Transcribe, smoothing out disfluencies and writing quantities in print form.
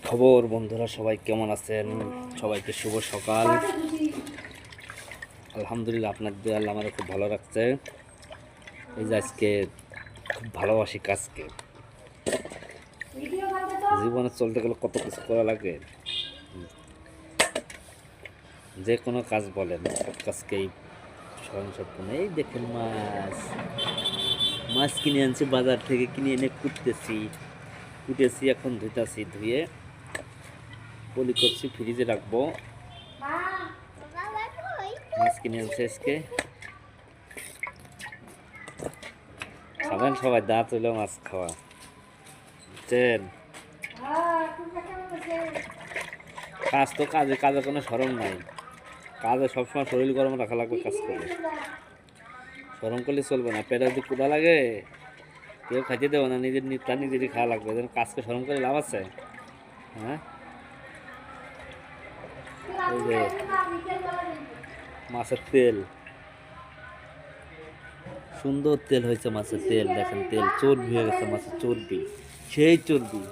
খবর বন্ধুরা, সবাই কেমন আছেন? সবাইকে শুভ সকাল। আলহামদুলিল্লাহ, আপনার দোয়াল আমাদের খুব ভালো রাখছে। এই যে আজকে খুব ভালোবাসি কাজকে। জীবনে চলতে গেলে কত কিছু করা লাগে, যে কোনো কাজ বলেন, সব কাজকেই স্মরণসম্পন্ন। এই দেখুন, মাছ মাছ কিনে আনছি বাজার থেকে, কিনে এনে কুটেছি, এখন ধুইতাছি, ধুয়ে পলি করছি, ফ্রিজে রাখবো। মাছ কিনে আনছে আজকে, খাবেন সবাই, দাঁত হইলো মাছ খাওয়া, বুঝছেন? কাজ তো কাজে কোনো সরম নাই। কাজে সবসময় শরীর গরম রাখা লাগবে। কাজ করলে সরম করলে চলবে না। পেটে যদি ক্ষুধা লাগে, কেউ খাইতে দেবো না, তার নিজেরই খাওয়া লাগবে। যেন কাজকে সরম করে লাভ আছে? হ্যাঁ, এই যে মাছের তেল, সুন্দর তেল হয়েছে মাছের তেল। দেখেন, তেল চর্বি হয়ে গেছে, মাছের চর্বি, সেই চর্বি।